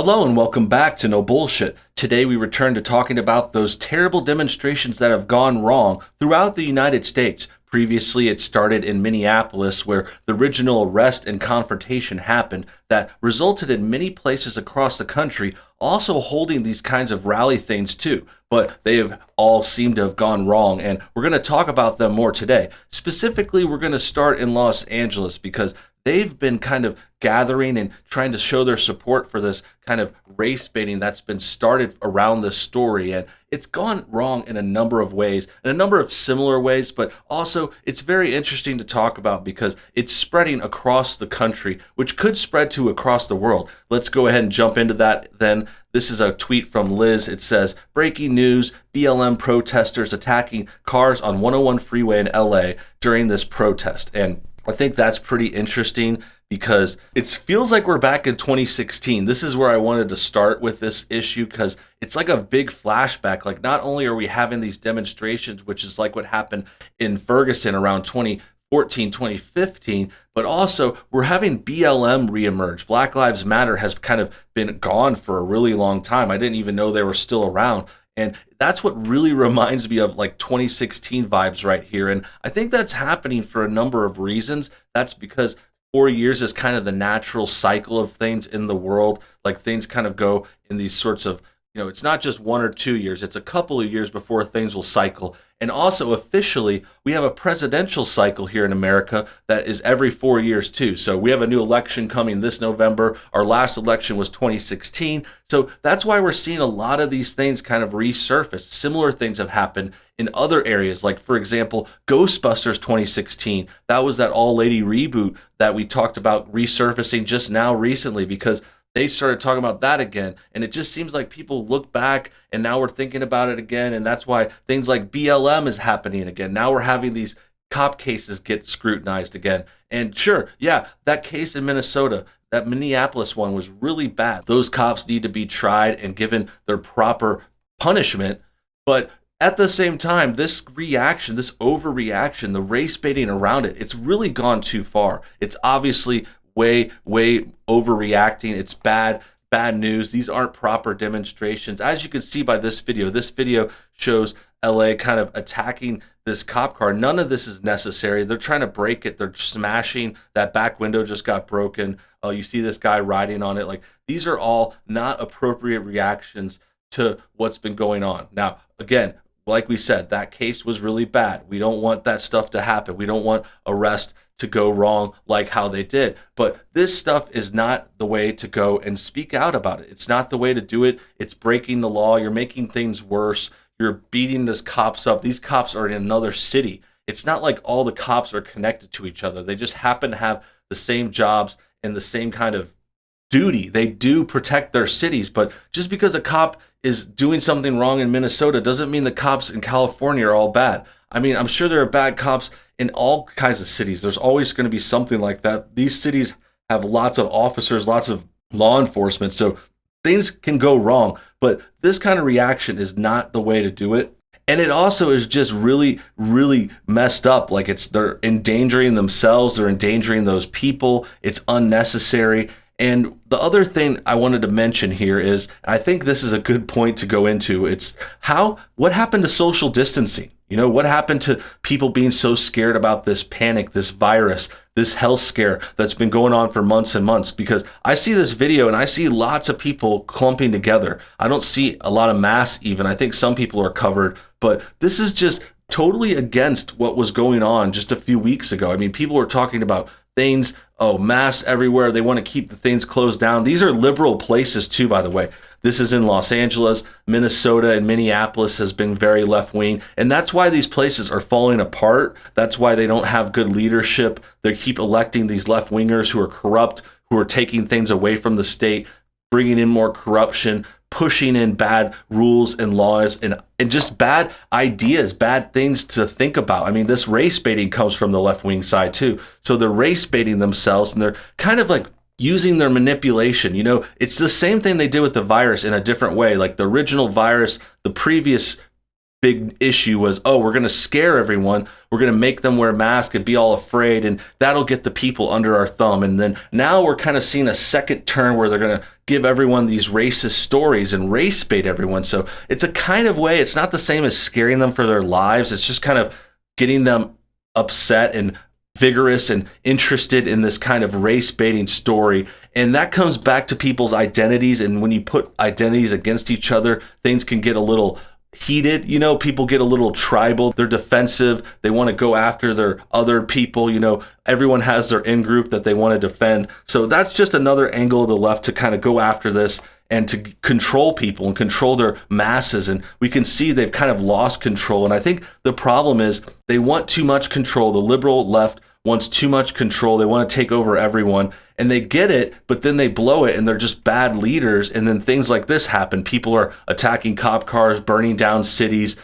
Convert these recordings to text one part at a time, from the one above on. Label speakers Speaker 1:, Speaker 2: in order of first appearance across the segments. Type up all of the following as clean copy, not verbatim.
Speaker 1: Hello and welcome back to No Bullshit. Today we return to talking about those terrible demonstrations that have gone wrong throughout the United States. Previously, it started in Minneapolis, where the original arrest and confrontation happened that resulted in many places across the country also holding these kinds of rally things too. But they have all seemed to have gone wrong, and we're going to talk about them more today. Specifically, we're going to start in Los Angeles because they've been kind of gathering and trying to show their support for this kind of race baiting that's been started around this story. And it's gone wrong in a number of ways, in a number of similar ways, but also it's very interesting to talk about because it's spreading across the country, which could spread to across the world. Let's go ahead and jump into that then. This is a tweet from Liz. It says, breaking news, BLM protesters attacking cars on 101 freeway in LA during this protest. And I think that's pretty interesting because it feels like we're back in 2016. This is where I wanted to start with this issue because it's like a big flashback. Like, not only are we having these demonstrations, which is like what happened in Ferguson around 2014, 2015, but also we're having BLM reemerge. Black Lives Matter has kind of been gone for a really long time. I didn't even know they were still around. And that's what really reminds me of like 2016 vibes right here. And I think that's happening for a number of reasons. That's because 4 years is kind of the natural cycle of things in the world. Like, things kind of go in these sorts of, it's not just 1 or 2 years. It's a couple of years before things will cycle. And also officially, we have a presidential cycle here in America that is every 4 years too. So we have a new election coming this November. Our last election was 2016. So that's why we're seeing a lot of these things kind of resurface. Similar things have happened in other areas. Like, for example, Ghostbusters 2016. That was that all-lady reboot that we talked about resurfacing just now recently because they started talking about that again. And it just seems like people look back and now we're thinking about it again. And that's why things like BLM is happening again. Now we're having these cop cases get scrutinized again. And sure, yeah, that case in Minnesota, that Minneapolis one was really bad. Those cops need to be tried and given their proper punishment. But at the same time, this reaction, this overreaction, the race baiting around it, it's really gone too far. It's obviously way overreacting. It's bad news. These aren't proper demonstrations. As you can see by this video shows LA kind of attacking this cop car. None of this is necessary. They're trying to break it. They're smashing. That back window just got broken. You see this guy riding on it. Like, these are all not appropriate reactions to what's been going on. Now, again, like we said, that case was really bad. We don't want that stuff to happen. We don't want arrest to go wrong like how they did. But this stuff is not the way to go and speak out about it. It's not the way to do it. It's breaking the law. You're making things worse. You're beating these cops up. These cops are in another city. It's not like all the cops are connected to each other. They just happen to have the same jobs and the same kind of duty. They do protect their cities, but just because a cop is doing something wrong in Minnesota doesn't mean the cops in California are all bad. I mean, I'm sure there are bad cops in all kinds of cities. There's always going to be something like that. These cities have lots of officers, lots of law enforcement, so things can go wrong, but this kind of reaction is not the way to do it. And it also is just really messed up. Like, they're endangering themselves, they're endangering those people. It's unnecessary. And the other thing I wanted to mention here is, I think this is a good point to go into. It's what happened to social distancing? What happened to people being so scared about this panic, this virus, this health scare that's been going on for months and months? Because I see this video and I see lots of people clumping together. I don't see a lot of masks even. I think some people are covered, but this is just totally against what was going on just a few weeks ago. I mean, people were talking about things, masks everywhere. They want to keep the things closed down. These are liberal places too, by the way. This is in Los Angeles. Minnesota and Minneapolis has been very left-wing, and that's why these places are falling apart. That's why they don't have good leadership. They keep electing these left-wingers who are corrupt, who are taking things away from the state, bringing in more corruption, pushing in bad rules and laws and just bad ideas, bad things to think about. I mean, this race baiting comes from the left-wing side too. So they're race baiting themselves, and they're kind of like using their manipulation. It's the same thing they did with the virus in a different way. Like the original virus, the previous big issue was, oh, we're going to scare everyone. We're going to make them wear masks and be all afraid, and that'll get the people under our thumb. And then now we're kind of seeing a second turn where they're going to give everyone these racist stories and race bait everyone. So it's a kind of way, it's not the same as scaring them for their lives. It's just kind of getting them upset and vigorous and interested in this kind of race baiting story. And that comes back to people's identities. And when you put identities against each other, things can get a little heated. People get a little tribal. They're defensive. They want to go after their other people. Everyone has their in-group that they want to defend. So that's just another angle of the left to kind of go after this and to control people and control their masses. And we can see they've kind of lost control. And I think the problem is they want too much control. The liberal left wants too much control. They want to take over everyone, and they get it, but then they blow it, and they're just bad leaders. And then things like this happen. People are attacking cop cars, burning down cities,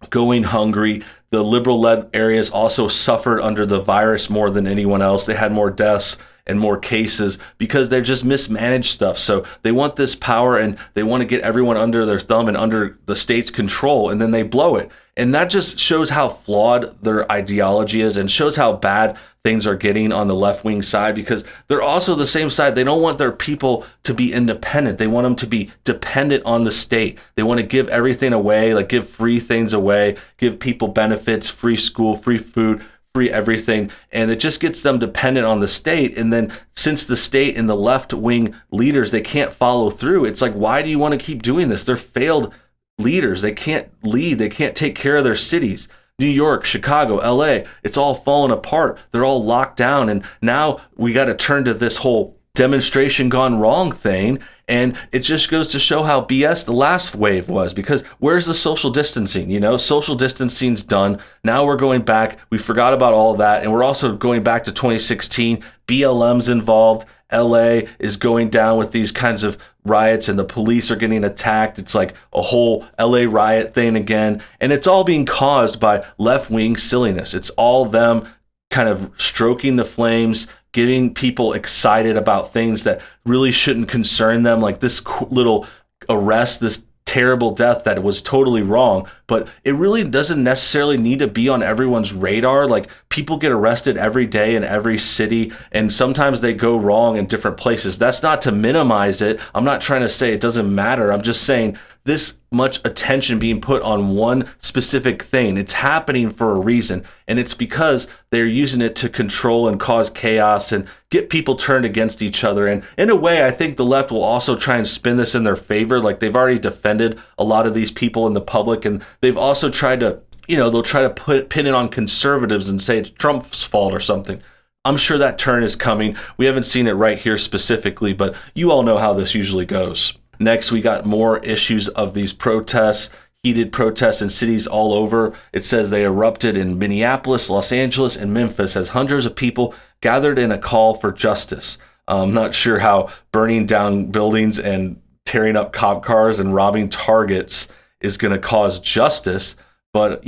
Speaker 1: going hungry. The liberal-led areas also suffered under the virus more than anyone else. They had more deaths and more cases because they're just mismanaged stuff. So they want this power, and they want to get everyone under their thumb and under the state's control, and then they blow it. And that just shows how flawed their ideology is, and shows how bad things are getting on the left-wing side, because they're also the same side. They don't want their people to be independent. They want them to be dependent on the state. They want to give everything away, like give free things away, give people benefits, free school, free food, free everything. And it just gets them dependent on the state. And then since the state and the left-wing leaders, they can't follow through, it's like, why do you want to keep doing this? They're failed leaders. They can't lead. They can't take care of their cities. New York, Chicago, LA, it's all falling apart. They're all locked down. And now we got to turn to this whole demonstration gone wrong thing. And it just goes to show how BS the last wave was, because where's the social distancing? Social distancing's done. Now we're going back. We forgot about all of that. And we're also going back to 2016. BLM's involved. LA is going down with these kinds of riots, and the police are getting attacked. It's like a whole LA riot thing again. And it's all being caused by left-wing silliness. It's all them kind of stroking the flames, getting people excited about things that really shouldn't concern them, like this little arrest, this terrible death that was totally wrong, but it really doesn't necessarily need to be on everyone's radar. Like, people get arrested every day in every city, and sometimes they go wrong in different places. That's not to minimize it. I'm not trying to say it doesn't matter. I'm just saying this much attention being put on one specific thing, it's happening for a reason, and it's because they're using it to control and cause chaos and get people turned against each other. And in a way, I think the left will also try and spin this in their favor. Like, they've already defended a lot of these people in the public, and they've also tried to, they'll try to pin it on conservatives and say it's Trump's fault or something. I'm sure that turn is coming. We haven't seen it right here specifically, but you all know how this usually goes. Next, we got more issues of these protests, heated protests in cities all over. It says they erupted in Minneapolis, Los Angeles, and Memphis as hundreds of people gathered in a call for justice. I'm not sure how burning down buildings and tearing up cop cars and robbing Targets is going to cause justice, but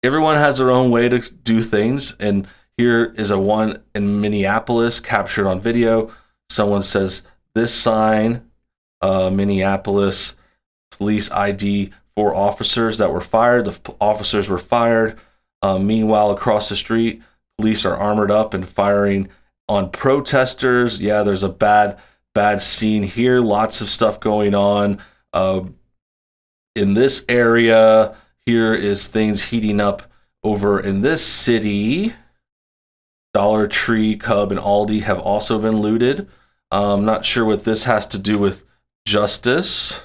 Speaker 1: everyone has their own way to do things. And here is a one in Minneapolis captured on video. Someone says, this sign, Minneapolis, police ID 4 officers that were fired. The officers were fired. Meanwhile, across the street, police are armored up and firing on protesters. Yeah, there's a bad scene here. Lots of stuff going on in this area. Here is things heating up over in this city. Dollar Tree, Cub, and Aldi have also been looted. I'm not sure what this has to do with justice.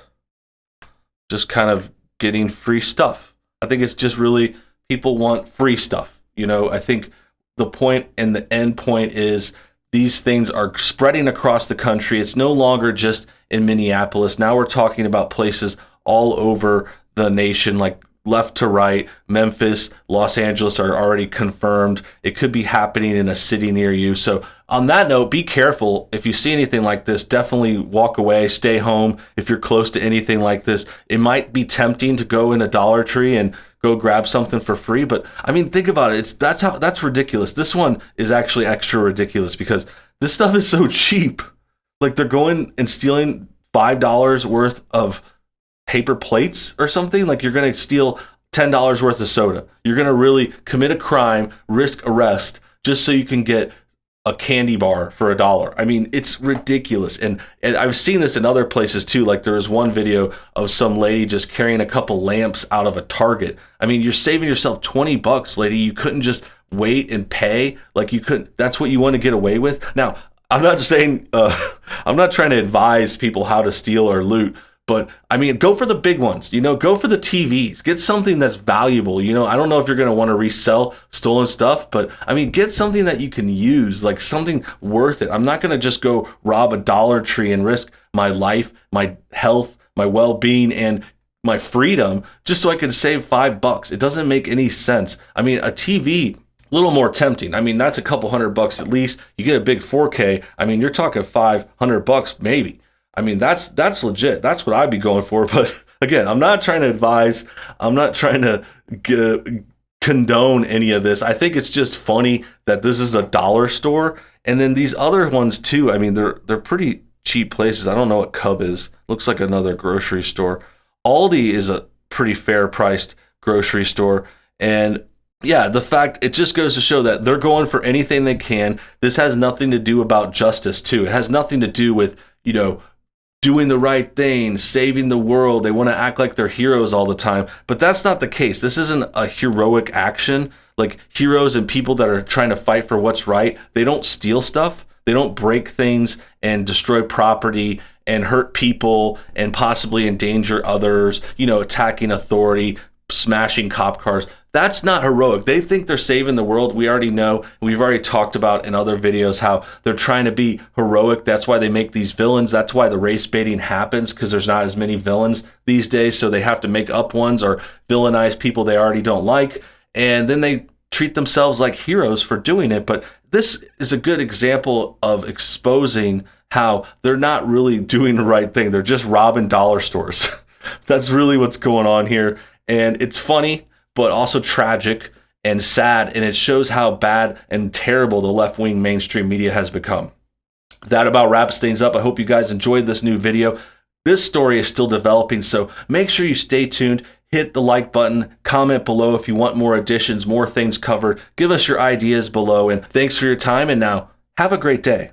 Speaker 1: Just kind of getting free stuff. I think it's just really people want free stuff. I think the point and the end point is these things are spreading across the country. It's no longer just in Minneapolis. Now we're talking about places all over the nation, like left to right. Memphis, Los Angeles are already confirmed. It could be happening in a city near you. So on that note, be careful. If you see anything like this, definitely walk away, stay home. If you're close to anything like this, it might be tempting to go in a Dollar Tree and go grab something for free. But I mean, think about it. That's ridiculous. This one is actually extra ridiculous because this stuff is so cheap. Like, they're going and stealing $5 worth of paper plates or something. Like you're going to steal $10 worth of soda. You're going to really commit a crime, risk arrest, just so you can get a candy bar for $1. I mean, it's ridiculous. And I've seen this in other places too. Like there was one video of some lady just carrying a couple lamps out of a Target. I mean, you're saving yourself $20, lady. You couldn't just wait and pay. Like you couldn't, that's what you want to get away with. Now, I'm not saying, I'm not trying to advise people how to steal or loot, but I mean, go for the big ones, go for the TVs, get something that's valuable. I don't know if you're going to want to resell stolen stuff, but I mean, get something that you can use, like something worth it. I'm not going to just go rob a Dollar Tree and risk my life, my health, my well-being, and my freedom just so I can save $5. It doesn't make any sense. I mean, a TV, a little more tempting. I mean, that's a couple $100 at least. You get a big 4K. I mean, you're talking $500 maybe. I mean, that's legit. That's what I'd be going for. But again, I'm not trying to advise. I'm not trying to condone any of this. I think it's just funny that this is a dollar store. And then these other ones too, I mean, they're pretty cheap places. I don't know what Cub is. Looks like another grocery store. Aldi is a pretty fair priced grocery store. And yeah, the fact, it just goes to show that they're going for anything they can. This has nothing to do about justice too. It has nothing to do with, doing the right thing, saving the world. They want to act like they're heroes all the time, but that's not the case. This isn't a heroic action. Like heroes and people that are trying to fight for what's right, they don't steal stuff. They don't break things and destroy property and hurt people and possibly endanger others, attacking authority, smashing cop cars. That's not heroic. They think they're saving the world. We already know. We've already talked about in other videos how they're trying to be heroic. That's why they make these villains. That's why the race baiting happens, because there's not as many villains these days. So they have to make up ones or villainize people they already don't like. And then they treat themselves like heroes for doing it. But this is a good example of exposing how they're not really doing the right thing. They're just robbing dollar stores. That's really what's going on here. And it's funny, but also tragic and sad, and it shows how bad and terrible the left-wing mainstream media has become. That about wraps things up. I hope you guys enjoyed this new video. This story is still developing, so make sure you stay tuned. Hit the like button, comment below if you want more additions, more things covered. Give us your ideas below, and thanks for your time, and now have a great day.